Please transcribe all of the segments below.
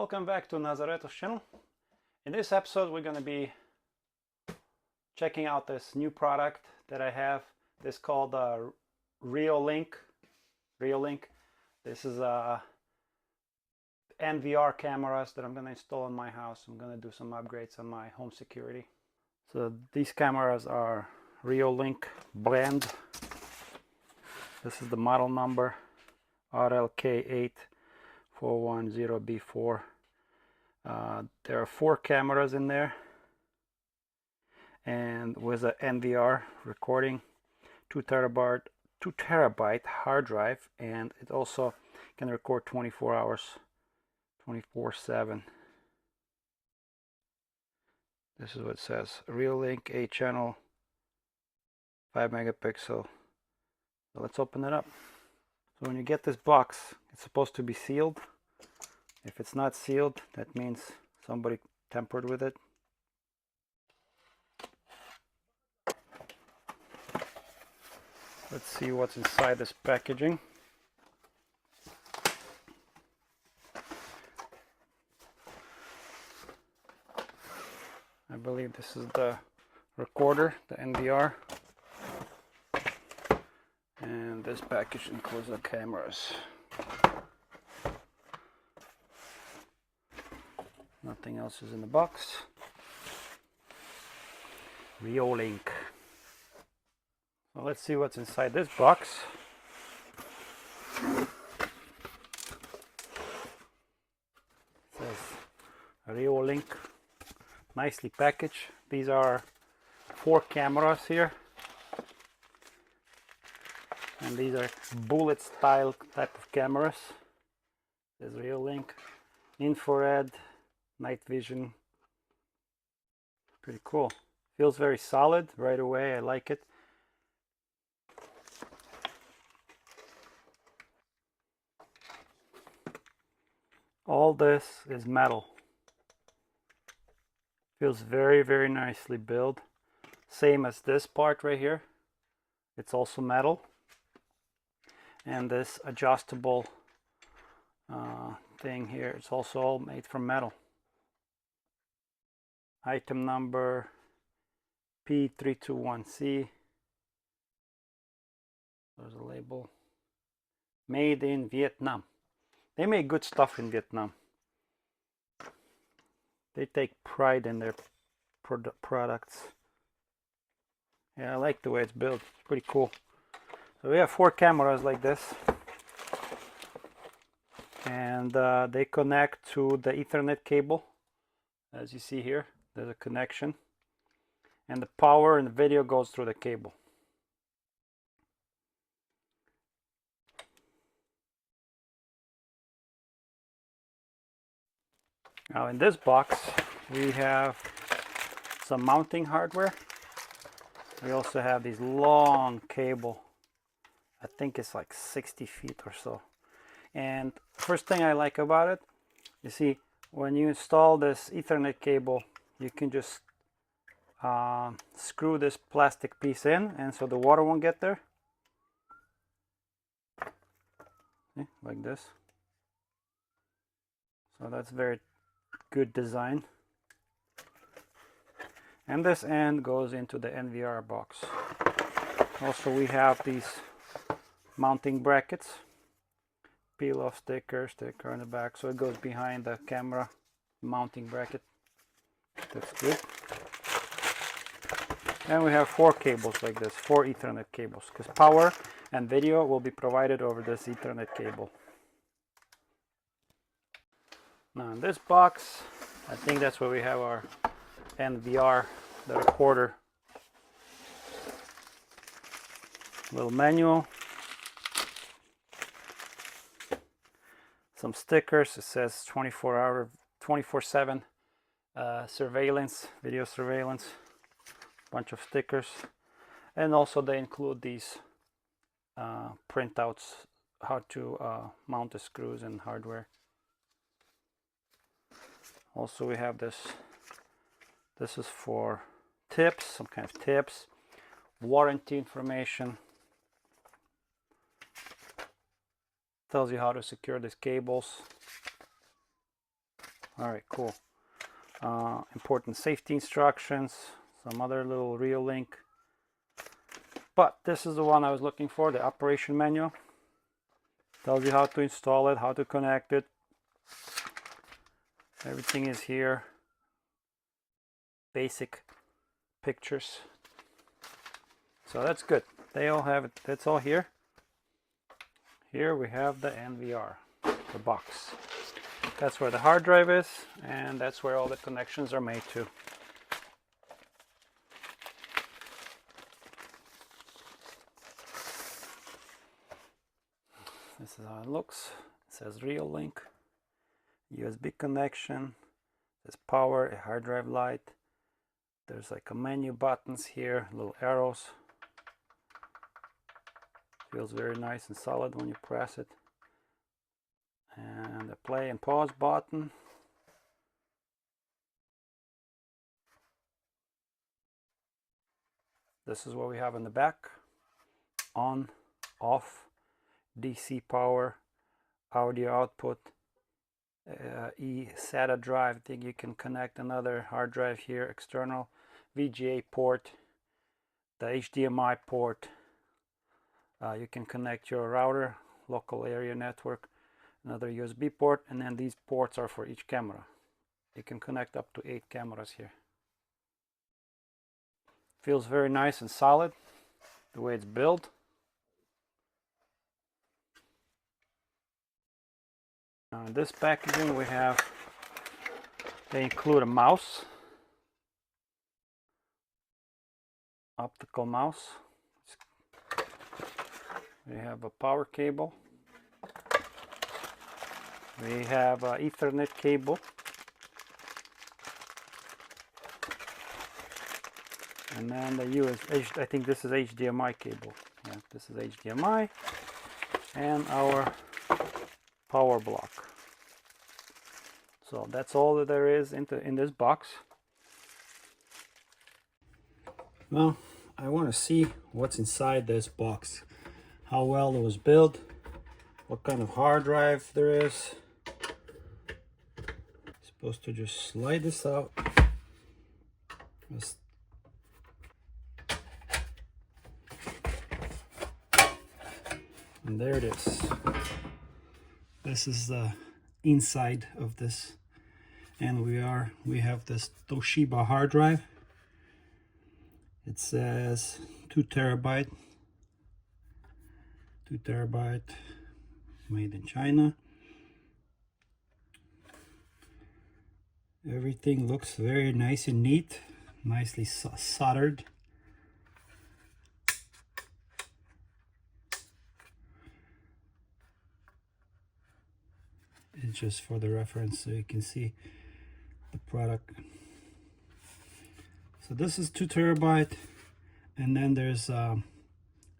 Welcome back to Nazareto's channel. In this episode we're going to be checking out this new product that I have. This is called Reolink. This is NVR cameras that I'm going to install in my house. I'm going to do some upgrades on my home security. So these cameras are Reolink brand. This is the model number RLK8-410B4. There are 4 cameras in there, and with an NVR recording, 2 terabyte hard drive, and it also can record 24 hours, 24/7. This is what it says: Reolink 8-channel, 5 megapixel. So let's open it up. So when you get this box, it's supposed to be sealed. If it's not sealed, that means somebody tampered with it. Let's see what's inside this packaging. I believe this is the recorder, the NVR. And this package includes the cameras. Nothing else is in the box. Reolink. So let's see what's inside this box. It says Reolink. Nicely packaged. These are 4 cameras here. And these are bullet style type of cameras. There's Reolink, infrared, night vision. Pretty cool. Feels very solid right away. I like it. All this is metal. Feels very, very nicely built. Same as this part right here. It's also metal. And this adjustable thing here, it's also all made from metal. Item number P321C. There's a label. Made in Vietnam. They make good stuff in Vietnam. They take pride in their products. Yeah, I like the way it's built. It's pretty cool. So we have 4 cameras like this, and they connect to the Ethernet cable. As you see here, there's a connection, and the power and the video goes through the cable. Now in this box we have some mounting hardware. We also have these long cable. I think it's like 60 feet or so. And first thing I like about it, you see, when you install this Ethernet cable, you can just screw this plastic piece in, and so the water won't get there. See, like this. So that's very good design. And this end goes into the NVR box. Also we have these mounting brackets, peel off sticker on the back, so it goes behind the camera mounting bracket. That's good. And we have 4 cables like this, 4 Ethernet cables, because power and video will be provided over this Ethernet cable. Now in this box, I think that's where we have our NVR, the recorder. Little manual. Some stickers. It says 24/7 surveillance, video surveillance. Bunch of stickers, and also they include these printouts, how to mount the screws and hardware. Also we have this. This is for tips, some kind of tips, warranty information. Tells you how to secure these cables. All right, cool. Important safety instructions, some other little Reolink. But this is the one I was looking for, the operation manual. Tells you how to install it, how to connect it. Everything is here. Basic pictures. So that's good. They all have it. That's all here. Here we have the NVR, the box. That's where the hard drive is, and that's where all the connections are made to. This is how it looks. It says Reolink, USB connection, there's power, a hard drive light. There's like a menu buttons here, little arrows. Feels very nice and solid when you press it. And the play and pause button. This is what we have in the back. On, off, DC power, audio output, eSATA drive. I think you can connect another hard drive here, external VGA port, the HDMI port. You can connect your router, local area network, another USB port, and then these ports are for each camera. You can connect up to 8 cameras here. Feels very nice and solid the way it's built. In this packaging we have, they include a mouse, optical mouse. We have a power cable. We have an Ethernet cable. And then the USB, I think this is HDMI cable. Yeah, this is HDMI. And our power block. So that's all that there is in this box. Well, I want to see what's inside this box. How well it was built. What kind of hard drive there is. Supposed to just slide this out. And there it is. This is the inside of this, and we have this Toshiba hard drive. It says 2 terabyte, made in China. Everything looks very nice and neat, nicely soldered. It's just for the reference so you can see the product. So this is 2 terabyte, and then there's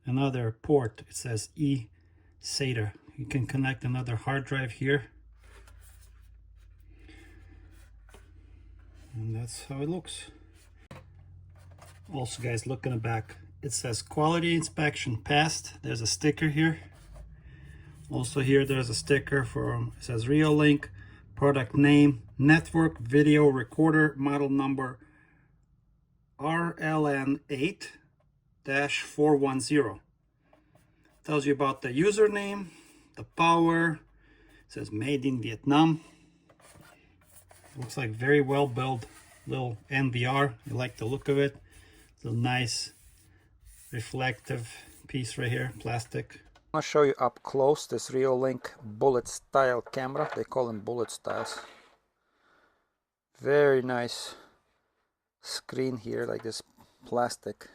another port. It says eSATA. You can connect another hard drive here, and that's how it looks. Also, guys, look in the back. It says quality inspection passed. There's a sticker here. Also here there's a sticker for, it says Reolink, product name, network video recorder, model number RLN8-410. Tells you about the username, the power. It says made in Vietnam. Looks like very well built little NVR. You like the look of it. It's a nice reflective piece right here, plastic. I'm going to show you up close this Reolink bullet style camera. They call them bullet styles. Very nice screen here, like this plastic.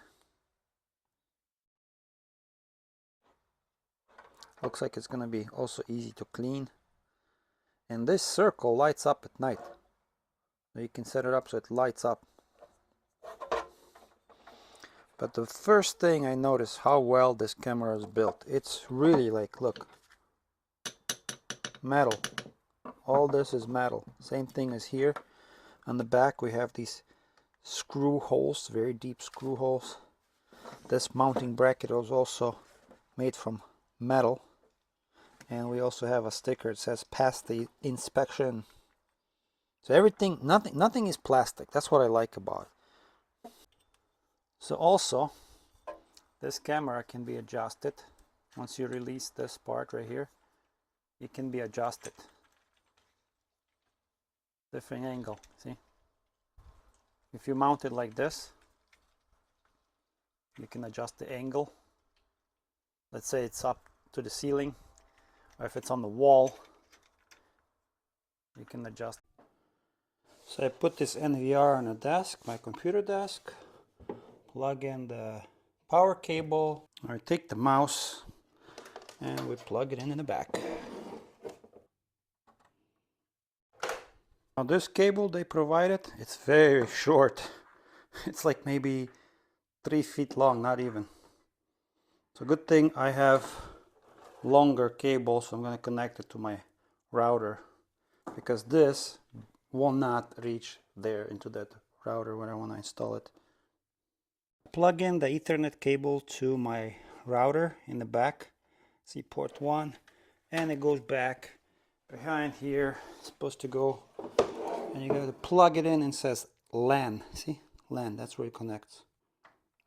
Looks like it's going to be also easy to clean. And this circle lights up at night. You can set it up so it lights up. But the first thing I noticed how well this camera is built. It's really like, look, metal. All this is metal. Same thing as here. On the back we have these screw holes, very deep screw holes. This mounting bracket was also made from metal. And we also have a sticker. It says pass the inspection. So everything, nothing is plastic. That's what I like about it. So also, this camera can be adjusted. Once you release this part right here, it can be adjusted. Different angle, see? If you mount it like this, you can adjust the angle. Let's say it's up to the ceiling, or if it's on the wall, you can adjust. So I put this NVR on a desk, my computer desk, plug in the power cable, or I take the mouse and we plug it in the back. Now this cable they provided, it's very short. It's like maybe 3 feet long, not even. So good thing I have longer cable, so I'm going to connect it to my router, because this will not reach there into that router when I want to install it. Plug in the Ethernet cable to my router in the back. See port 1, and it goes back behind here. It's supposed to go, and you got to plug it in, and it says LAN. See, LAN, that's where it connects.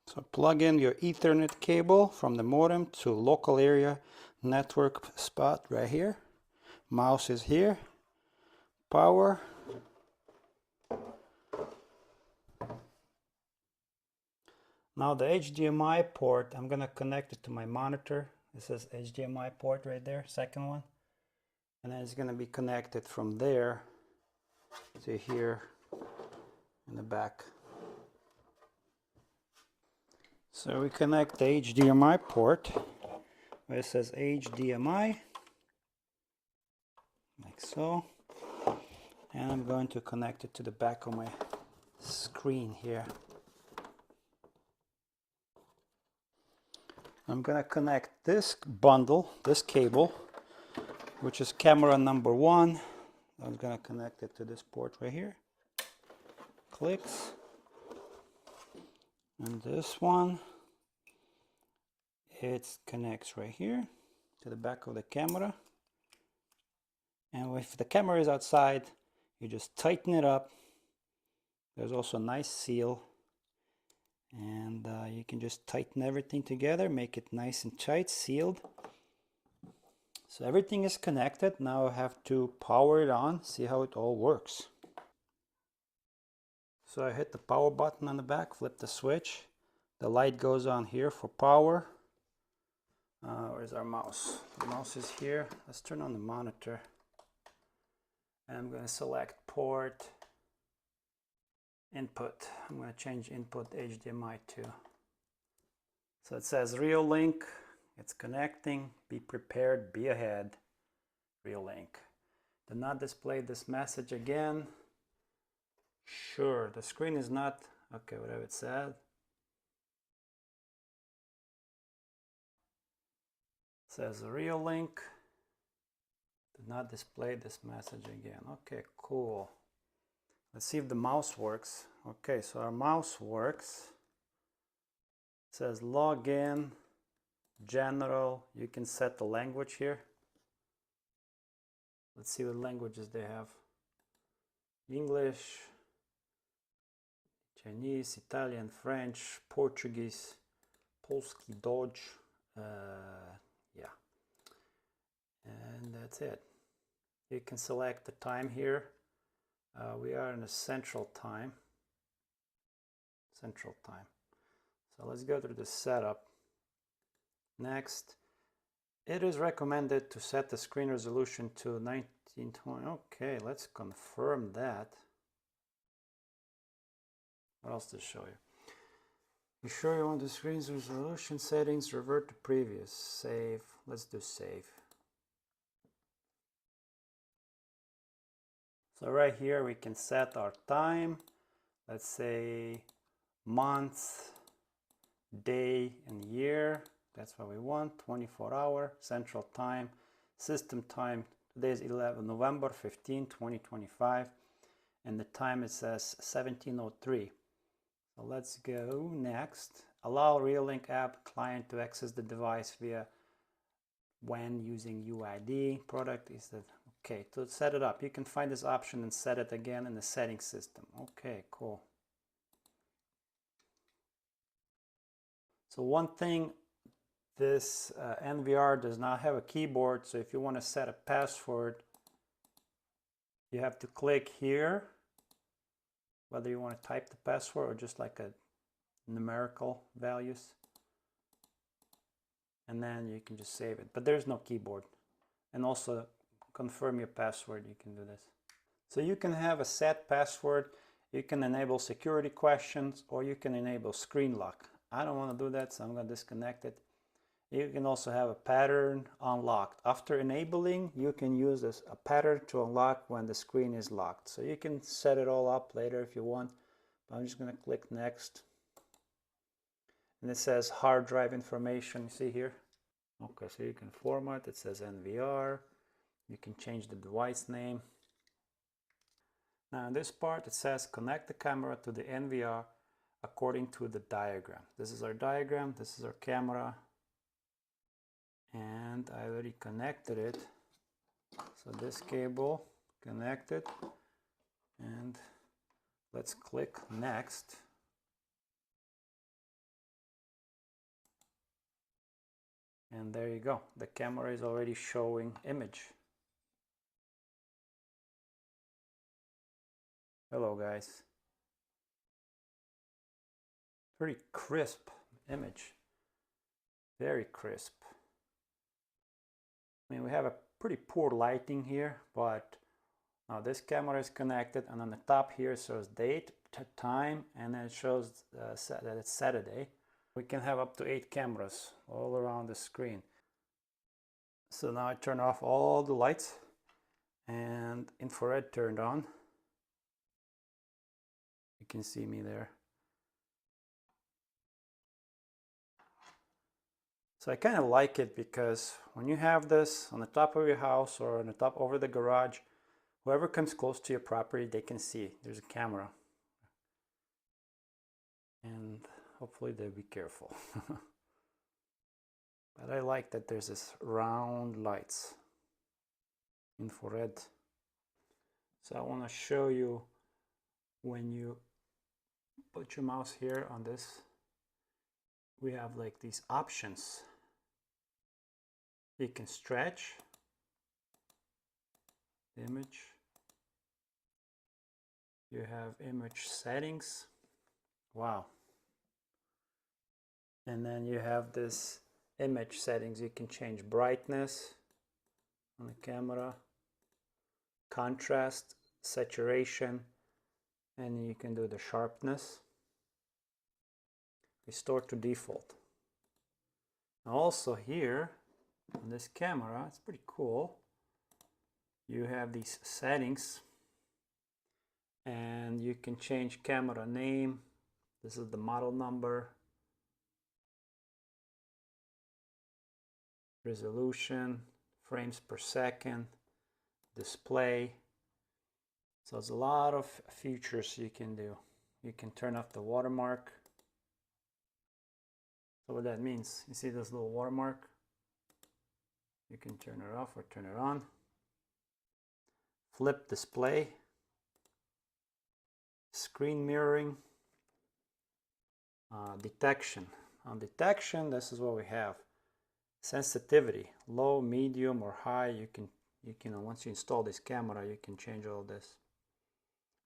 So plug in your Ethernet cable from the modem to local area network spot right here. Mouse is here. Power. Now the HDMI port, I'm gonna connect it to my monitor. This is HDMI port right there, second one. And then it's gonna be connected from there to here in the back. So we connect the HDMI port where it says HDMI, like so. And I'm going to connect it to the back of my screen here. I'm going to connect this bundle, this cable, which is camera number 1. I'm going to connect it to this port right here. Clicks. And this one, it connects right here to the back of the camera. And if the camera is outside, you just tighten it up. There's also a nice seal. And you can just tighten everything together, make it nice and tight, sealed. So everything is connected. Now I have to power it on, see how it all works. So I hit the power button on the back, flip the switch. The light goes on here for power. Where's our mouse? The mouse is here. Let's turn on the monitor. And I'm going to select port, input. I'm going to change input HDMI to. So it says Reolink. It's connecting. Be prepared. Be ahead. Reolink. Do not display this message again. Sure. The screen is not okay. Whatever it said. It says Reolink. Do not display this message again. Okay, cool. Let's see if the mouse works. Okay, so our mouse works. It says login, general. You can set the language here. Let's see what languages they have. English, Chinese, Italian, French, Portuguese, Polski, Dodge. Yeah. And that's it. You can select the time here. We are in a central time. Central time. So let's go through the setup. Next, it is recommended to set the screen resolution to 1920. Okay, let's confirm that. What else to show you? You sure you want the screen's resolution settings? Revert to previous. Save. Let's do save. So right here we can set our time. Let's say month, day, and year. That's what we want. 24-hour central time, system time. Today is November 15, 2025, and the time it says 17:03. So let's go next. Allow Reolink app client to access the device via WAN using UID. Product is the Okay, to set it up, you can find this option and set it again in the settings system. Okay, cool. So one thing, this NVR does not have a keyboard, so if you want to set a password, you have to click here, whether you want to type the password or just like a numerical values, and then you can just save it. But there's no keyboard. And also confirm your password, you can do this. So you can have a set password, you can enable security questions, or you can enable screen lock. I don't want to do that, so I'm going to disconnect it. You can also have a pattern unlocked. After enabling, you can use a pattern to unlock when the screen is locked. So you can set it all up later if you want. But I'm just going to click next. And it says hard drive information, you see here? Okay, so you can format, it says NVR. You can change the device name. Now in this part it says connect the camera to the NVR according to the diagram. This is our diagram, this is our camera, and I already connected it. So this cable connected, and let's click next. And there you go, the camera is already showing image. Hello guys. Pretty crisp image. Very crisp. I mean, we have a pretty poor lighting here, but now this camera is connected, and on the top here it shows date, time, and then it shows that it's Saturday. We can have up to 8 cameras all around the screen. So now I turn off all the lights and infrared turned on. You can see me there. So I kind of like it because when you have this on the top of your house or on the top over the garage, whoever comes close to your property, they can see there's a camera. And hopefully they'll be careful. But I like that there's this round lights, infrared. So I want to show you when you put your mouse here on this, we have like these options. You can stretch the image. You have image settings. Wow. And then you have this image settings. You can change brightness on the camera, contrast, saturation, and you can do the sharpness. Restore to default. Now also here on this camera, it's pretty cool. You have these settings, and you can change camera name. This is the model number, resolution, frames per second, display. So there's a lot of features you can do. You can turn off the watermark. So what that means, you see this little watermark? You can turn it off or turn it on. Flip display, screen mirroring, detection. On detection, this is what we have. Sensitivity, low, medium, or high. You can once you install this camera, you can change all this.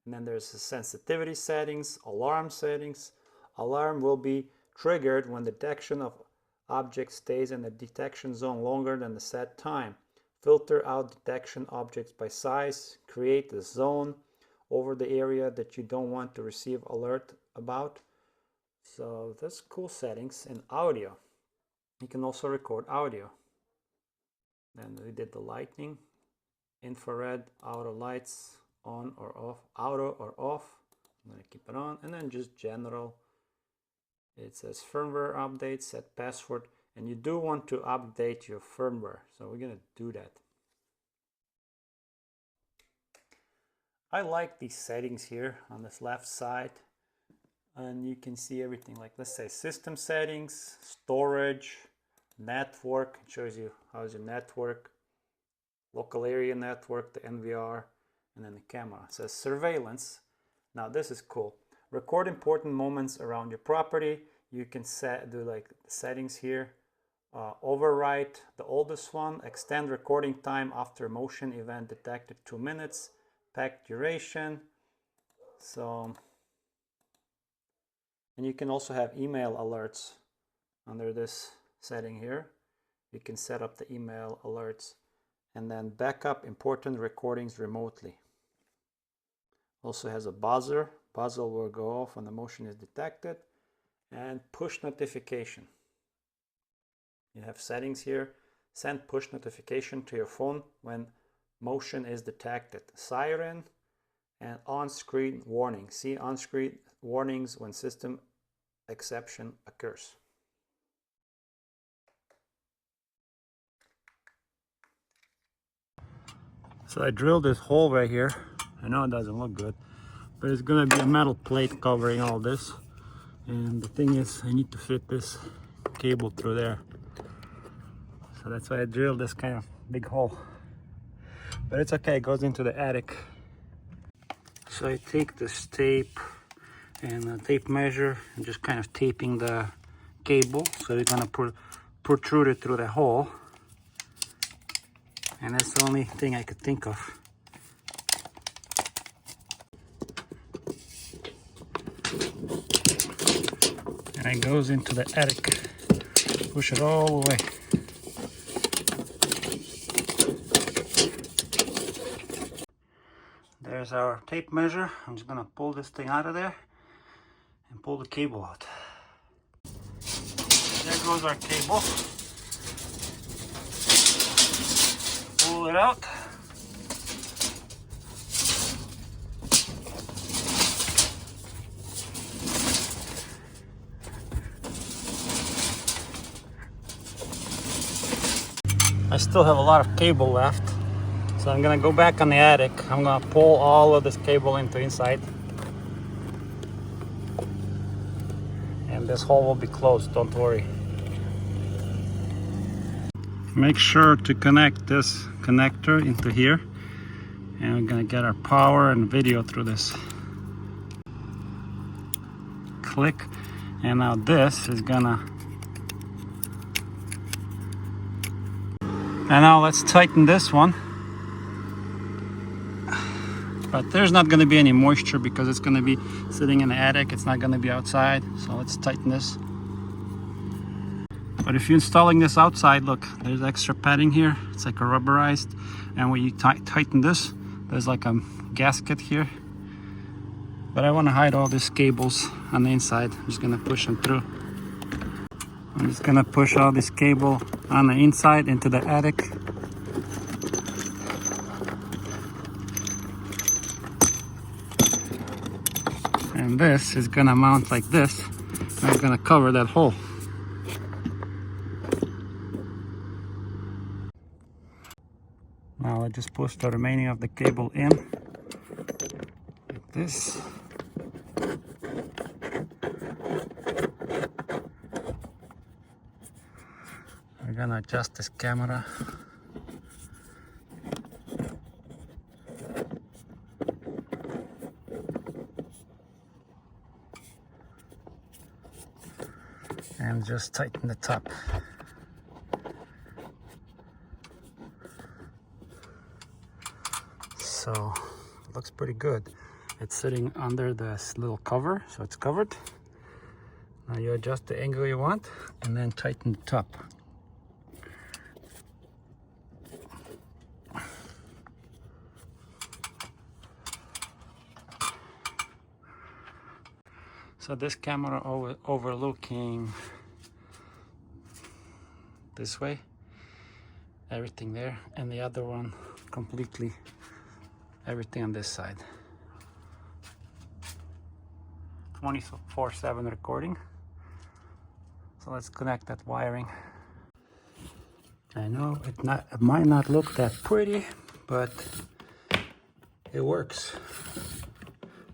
And then there's the sensitivity settings, alarm settings. Alarm will be triggered when detection of object stays in the detection zone longer than the set time. Filter out detection objects by size. Create a zone over the area that you don't want to receive alert about. So that's cool settings. In audio, you can also record audio. Then we did the lighting, infrared, auto lights, on or off, auto or off. I'm going to keep it on. And then just general. It says firmware update, set password, and you do want to update your firmware. So we're going to do that. I like these settings here on this left side, and you can see everything. Like, let's say system settings, storage, network. It shows you how's your network, local area network, the NVR, and then the camera. It says surveillance. Now this is cool. Record important moments around your property. You can do like the settings here. Overwrite the oldest one. Extend recording time after motion event detected 2 minutes. Pack duration. So, and you can also have email alerts under this setting here. You can set up the email alerts, and then backup important recordings remotely. Also has a buzzer. Buzzer will go off when the motion is detected, and push notification. You have settings here. Send push notification to your phone when motion is detected. Siren and on-screen warning. See on-screen warnings when system exception occurs. So I drilled this hole right here. I know it doesn't look good, but it's gonna be a metal plate covering all this. And the thing is, I need to fit this cable through there. So that's why I drilled this kind of big hole. But it's okay, it goes into the attic. So I take this tape and a tape measure and just kind of taping the cable. So you're gonna protrude it through the hole. And that's the only thing I could think of. And it goes into the attic. Push it all the way. There's our tape measure. I'm just gonna pull this thing out of there and pull the cable out. There goes our cable. Pull it out. I still have a lot of cable left, so I'm gonna go back on the attic. I'm gonna pull all of this cable into inside, and this hole will be closed, don't worry. Make sure to connect this connector into here, and we're gonna get our power and video through this. Click, and now this is gonna. And now let's tighten this one. But there's not going to be any moisture because it's going to be sitting in the attic. It's not going to be outside. So let's tighten this. But if you're installing this outside, look, there's extra padding here. It's like a rubberized. And when you tighten this, there's like a gasket here. But I want to hide all these cables on the inside. I'm just going to push them through. I'm just going to push all this cable on the inside into the attic. And this is gonna mount like this, and it's gonna cover that hole. Now I just push the remaining of the cable in, like this. We're gonna adjust this camera. And just tighten the top. So it looks pretty good. It's sitting under this little cover, so it's covered. Now you adjust the angle you want and then tighten the top. So this camera overlooking this way, everything there, and the other one completely everything on this side. 24/7 recording. So let's connect that wiring. I know it might not look that pretty, but it works.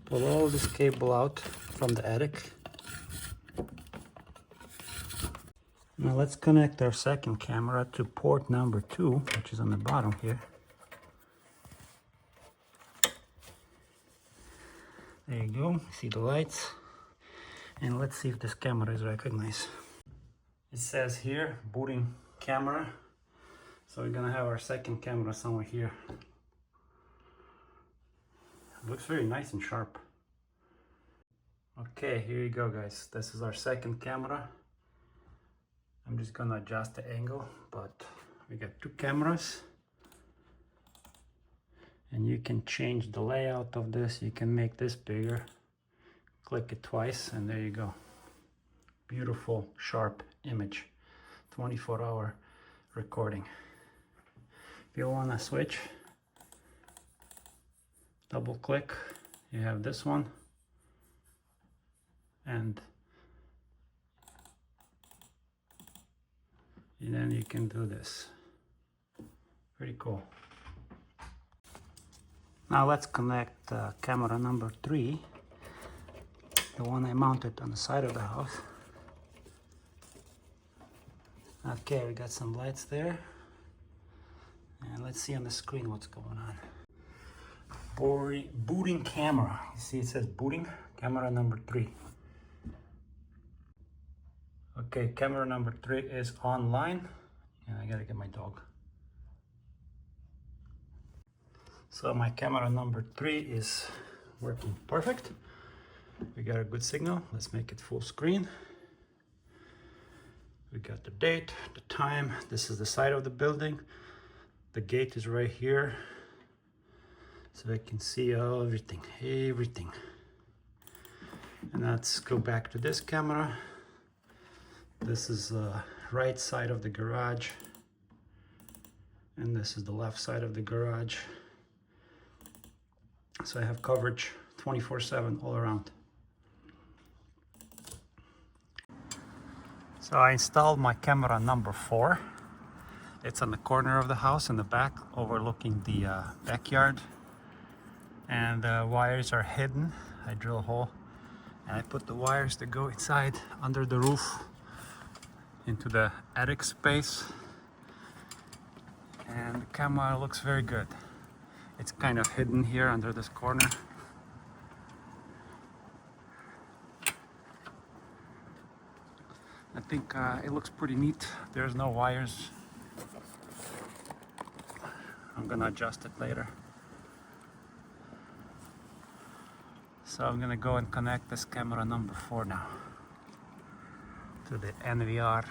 Pull all this cable out from the attic. Now let's connect our second camera to port number 2, which is on the bottom here. There you go, see the lights. And let's see if this camera is recognized. It says here, booting camera. So we're gonna have our second camera somewhere here. It looks very nice and sharp. Okay, here you go guys. This is our second camera. I'm just gonna adjust the angle, but we got two cameras. And you can change the layout of this. You can make this bigger. Click it twice and there you go. Beautiful, sharp image. 24-hour recording. If you want to switch, double click. You have this one. And then you can do this. Pretty cool. Now let's connect camera number 3, the one I mounted on the side of the house. Okay, we got some lights there. And let's see on the screen what's going on. Booting camera. You see it says booting, camera number 3. Okay, camera number 3 is online. And I gotta get my dog. So my camera number 3 is working perfect. We got a good signal. Let's make it full screen. We got the date, the time. This is the side of the building. The gate is right here. So I can see everything. And let's go back to this camera. This is the right side of the garage. And this is the left side of the garage. So I have coverage 24/7 all around. So I installed my camera number 4. It's on the corner of the house in the back, overlooking the backyard. And the wires are hidden. I drill a hole and I put the wires to go inside under the roof into the attic space. And the camera looks very good. It's kind of hidden here under this corner. I think it looks pretty neat. There's no wires. I'm gonna adjust it later. So I'm gonna go and connect this camera number 4 now to the NVR.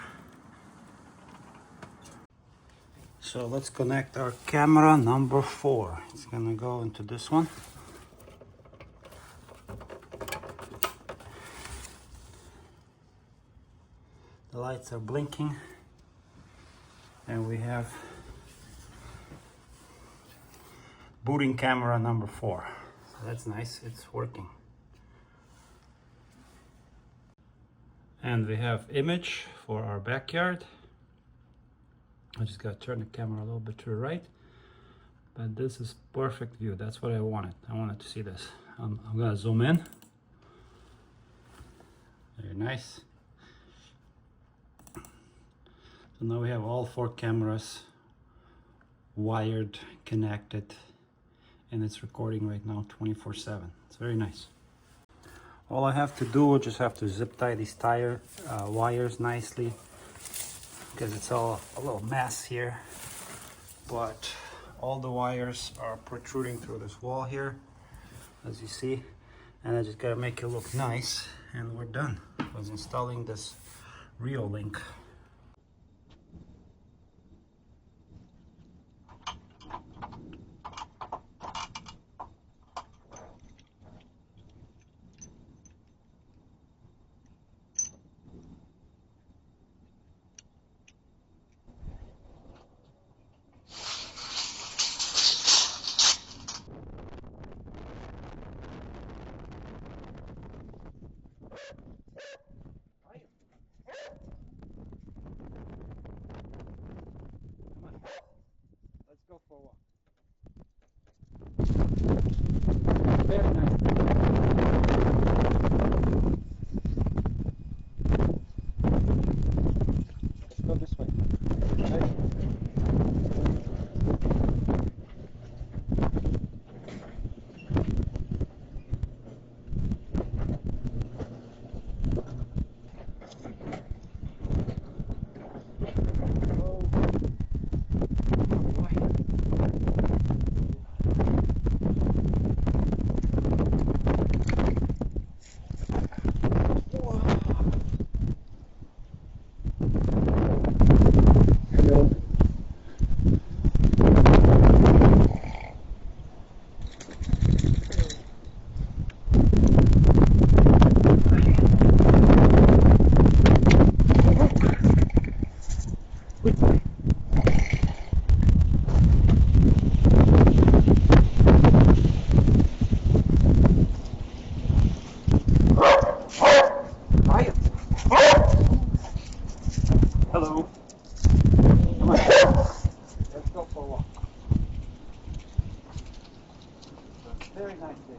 So let's connect our camera number 4. It's gonna go into this one. The lights are blinking and we have booting camera number 4. So that's nice, it's working. And we have image for our backyard. I just gotta turn the camera a little bit to the right, but this is perfect view. That's what I wanted. I wanted to see this. I'm gonna zoom in. Very nice. So now we have all 4 cameras wired, connected, and it's recording right now 24/7. It's very nice. All I have to do, just have to zip tie these wires nicely, because it's all a little mess here. But all the wires are protruding through this wall here, as you see. And I just gotta make it look nice, and we're done with installing this Reolink. Hello. Come on. Let's go for a walk. Very nice day.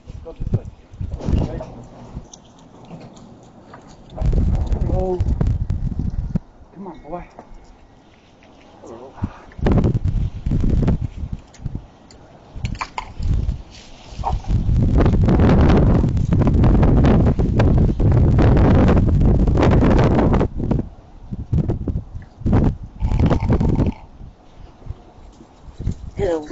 Let's go this way. Okay. Oh. Come on, boy. Hello. Hello.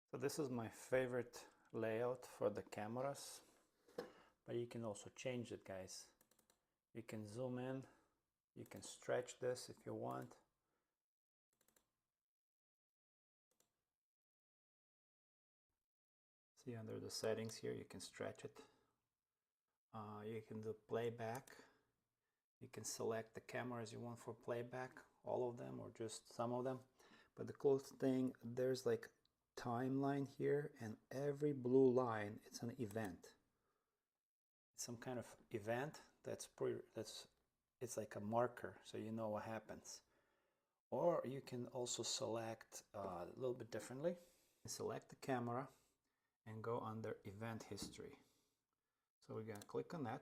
So this is my favorite layout for the cameras, but you can also change it, guys. You can zoom in, you can stretch this if you want. See, under the settings here, you can stretch it. You can do playback. You can select the cameras you want for playback, all of them or just some of them. But the cool thing, there's like timeline here, and every blue line, it's an event. It's some kind of event it's like a marker, so you know what happens. Or you can also select a little bit differently. Select the camera and go under event history. So we're going to click on that,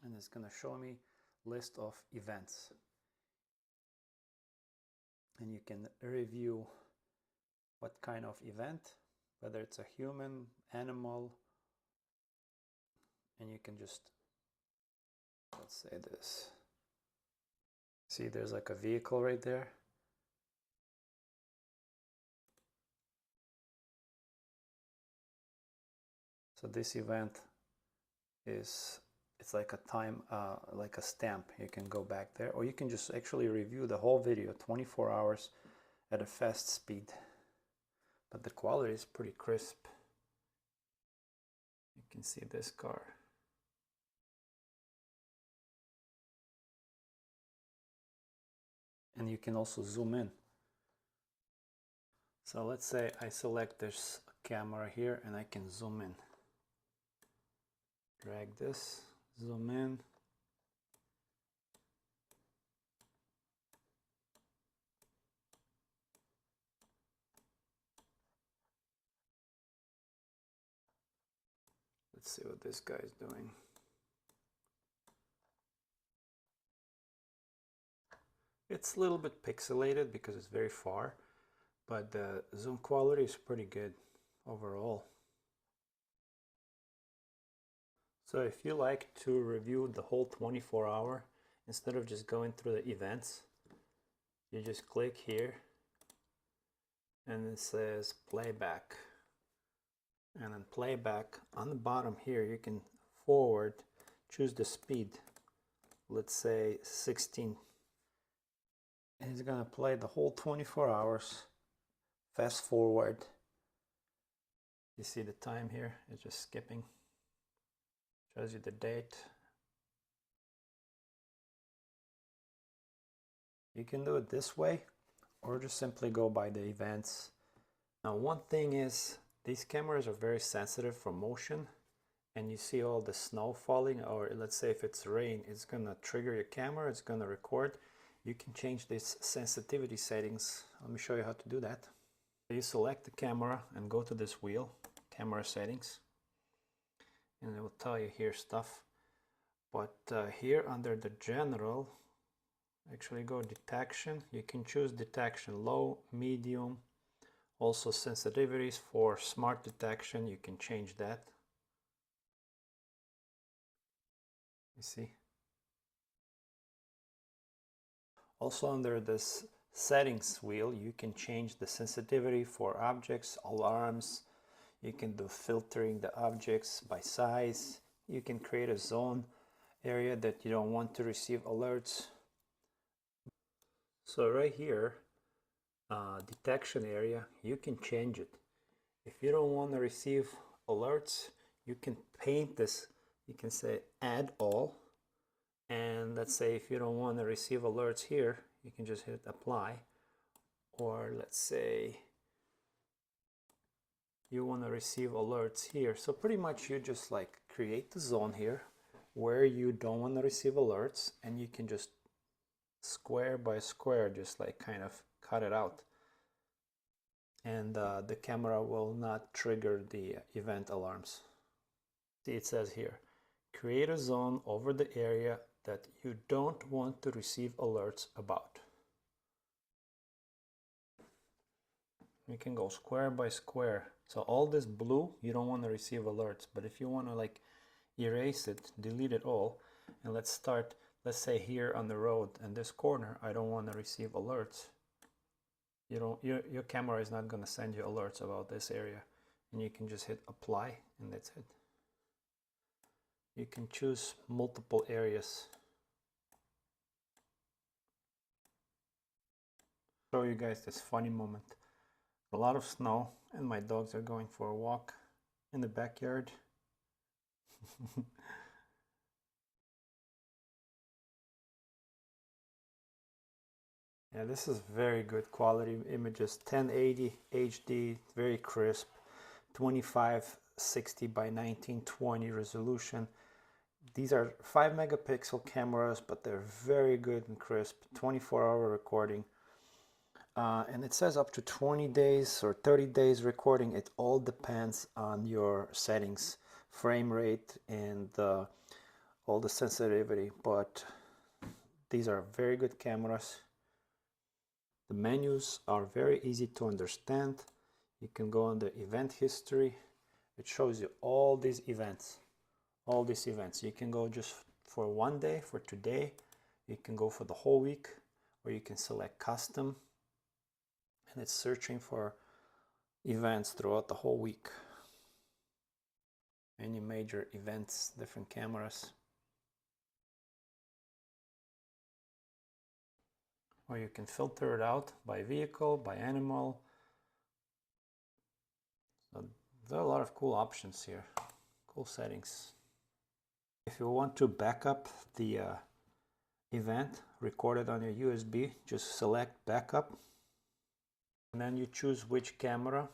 and it's going to show me list of events, and you can review what kind of event, whether it's a human, animal, and you can just, let's say this. See, there's like a vehicle right there. So this event is, it's like a time, like a stamp. You can go back there, or you can just actually review the whole video 24 hours at a fast speed. But the quality is pretty crisp. You can see this car. And you can also zoom in. So let's say I select this camera here and I can zoom in. Drag this, zoom in. Let's see what this guy is doing. It's a little bit pixelated because it's very far, but the zoom quality is pretty good overall. So if you like to review the whole 24-hour instead of just going through the events, you just click here and it says playback, and then playback on the bottom here you can forward, choose the speed, let's say 16, and it's gonna play the whole 24 hours. Fast forward, you see the time here, it's just skipping, shows you the date. You can do it this way or just simply go by the events. Now one thing is, these cameras are very sensitive for motion, and you see all the snow falling, or let's say if it's rain, it's gonna trigger your camera, it's gonna record. You can change these sensitivity settings. Let me show you how to do that. You select the camera and go to this wheel, camera settings, and it will tell you here stuff. But here under the general, actually go detection. You can choose detection low, medium, also sensitivities for smart detection. You can change that. You see. Also under this settings wheel, you can change the sensitivity for objects, alarms. You can do filtering the objects by size. You can create a zone area that you don't want to receive alerts. So right here, detection area, you can change it. If you don't want to receive alerts, you can paint this. You can say add all, and let's say if you don't want to receive alerts here, you can just hit apply. Or let's say you want to receive alerts here. So pretty much you just like create the zone here where you don't want to receive alerts, and you can just square by square just like kind of cut it out, and the camera will not trigger the event alarms. See, it says here, create a zone over the area that you don't want to receive alerts about. You can go square by square. So all this blue, you don't want to receive alerts, but if you want to like erase it, delete it all, and let's start, let's say here on the road and this corner, I don't want to receive alerts. Your camera is not going to send you alerts about this area, and you can just hit apply, and that's it. You can choose multiple areas. Show you guys this funny moment. A lot of snow, and my dogs are going for a walk in the backyard. Yeah, this is very good quality images, 1080 HD, very crisp, 2560 by 1920 resolution. These are 5 megapixel cameras, but they're very good and crisp, 24-hour recording. And it says up to 20 days or 30 days recording. It all depends on your settings, frame rate, and all the sensitivity, but these are very good cameras. The menus are very easy to understand. You can go on the event history. It shows you all these events. All these events. You can go just for one day, for today. You can go for the whole week, or you can select custom. And it's searching for events throughout the whole week. Any major events, different cameras. Or you can filter it out by vehicle, by animal. So there are a lot of cool options here, cool settings. If you want to back up the event recorded on your USB, just select backup, and then you choose which camera,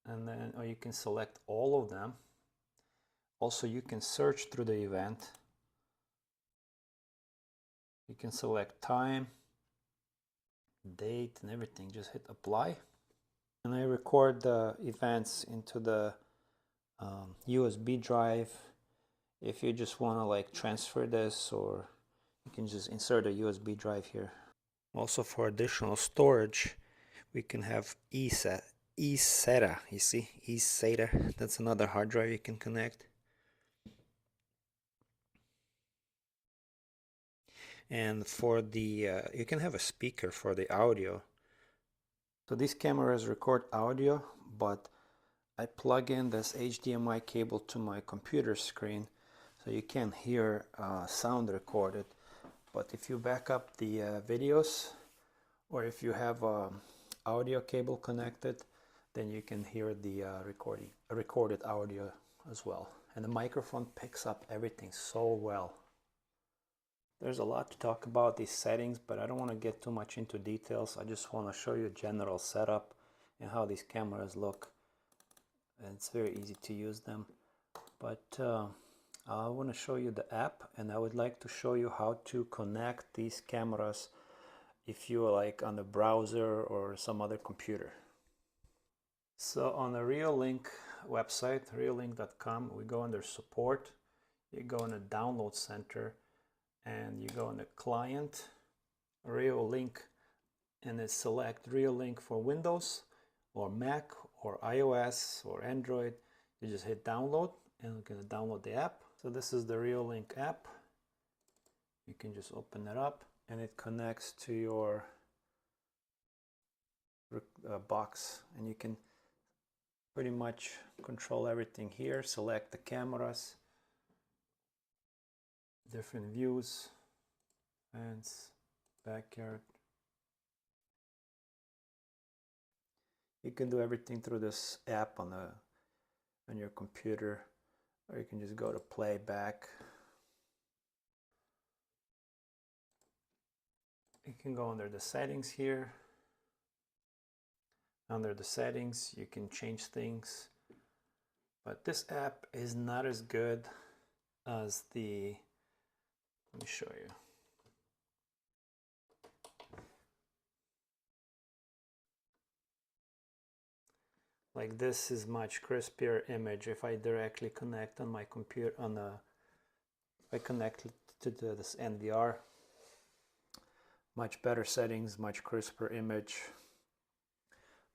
and then or you can select all of them. Also, you can search through the event. You can select time, date, and everything. Just hit apply. And I record the events into the USB drive. If you just want to like transfer this, or you can just insert a USB drive here. Also, for additional storage, we can have eSATA. You see, eSATA. That's another hard drive you can connect. And for the you can have a speaker for the audio. So these cameras record audio, but I plug in this HDMI cable to my computer screen, so you can hear sound recorded. But if you back up the videos, or if you have audio cable connected, then you can hear the recorded audio as well. And the microphone picks up everything so well. There's a lot to talk about these settings, but I don't want to get too much into details. I just want to show you a general setup and how these cameras look. And it's very easy to use them. But I want to show you the app, and I would like to show you how to connect these cameras if you are like on the browser or some other computer. So on the Reolink website, reolink.com, we go under support, you go in the download center, and you go in the client, Reolink, and then select Reolink for Windows or Mac or iOS or Android. You just hit download and we're going to download the app. So this is the Reolink app. You can just open it up and it connects to your box, and you can pretty much control everything here. Select the cameras, different views, fence, backyard. You can do everything through this app on your computer, or you can just go to playback. You can go under the settings here. Under the settings, you can change things, but this app is not as good as the, let me show you. Like this is much crispier image if I directly connect on my computer if I connect to this NVR. Much better settings, much crisper image.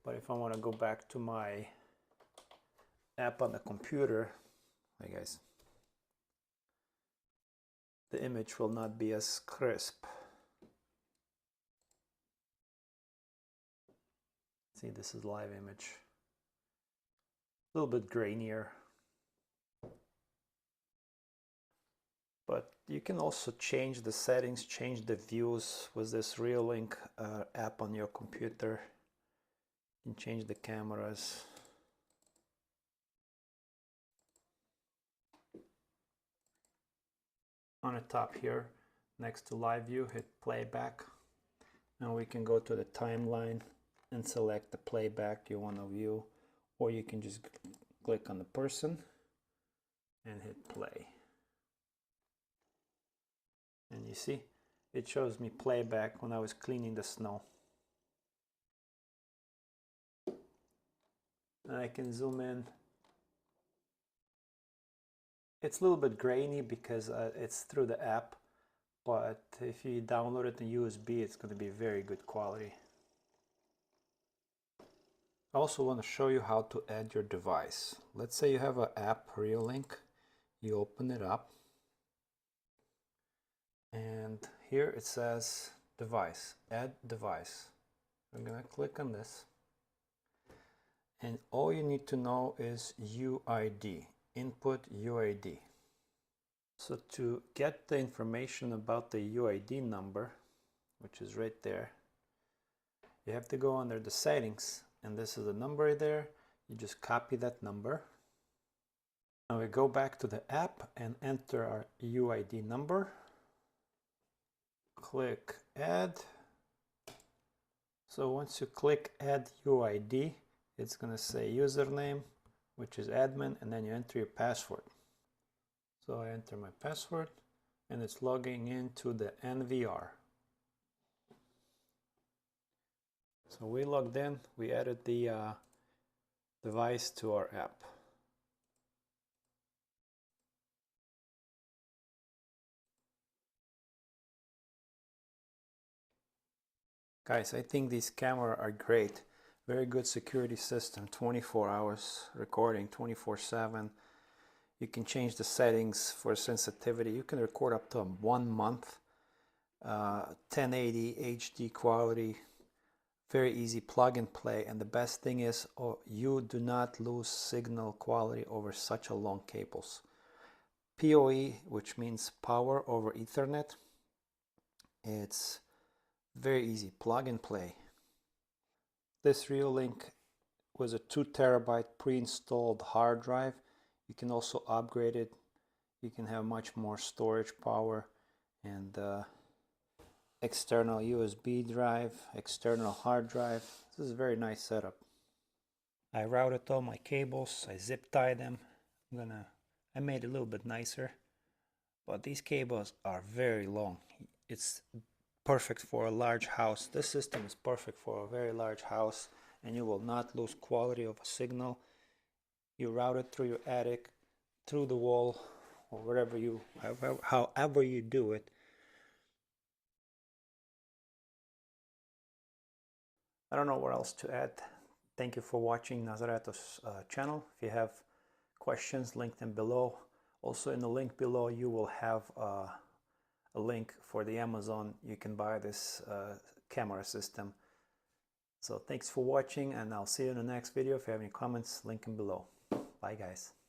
But if I want to go back to my app on the computer, hey guys, the image will not be as crisp. See, this is live image. A little bit grainier. But you can also change the settings, change the views with this Reolink app on your computer. You can change the cameras. On the top here, next to live view, hit playback. Now we can go to the timeline and select the playback you want to view, or you can just click on the person and hit play. And you see, it shows me playback when I was cleaning the snow. And I can zoom in. It's a little bit grainy because it's through the app, but if you download it in USB, it's going to be very good quality. I also want to show you how to add your device. Let's say you have an app, Reolink. You open it up, and here it says device, add device. I'm going to click on this, and all you need to know is UID, input UID. So to get the information about the UID number, which is right there, you have to go under the settings, and this is the number right there. You just copy that number. Now we go back to the app and enter our UID number. Click add. So once you click add UID, it's going to say username, which is admin, and then you enter your password. So I enter my password, and it's logging into the NVR. So we logged in, we added the device to our app. Guys, I think these cameras are great. Very good security system, 24 hours recording, 24/7. You can change the settings for sensitivity. You can record up to 1 month, 1080 HD quality, very easy plug and play. And the best thing is, you do not lose signal quality over such a long cables. PoE, which means power over Ethernet. It's very easy, plug and play. This Reolink was a 2 terabyte pre-installed hard drive. You can also upgrade it. You can have much more storage power and external USB drive, external hard drive. This is a very nice setup. I routed all my cables. I zip tied them. I made it a little bit nicer, but these cables are very long. It's perfect for a large house. This system is perfect for a very large house, and you will not lose quality of a signal. You route it through your attic, through the wall, or wherever however you do it. I don't know what else to add. Thank you for watching Nazareto's channel. If you have questions, link them below. Also in the link below you will have a link for the Amazon. You can buy this camera system. So thanks for watching, and I'll see you in the next video. If you have any comments, link them below. Bye guys.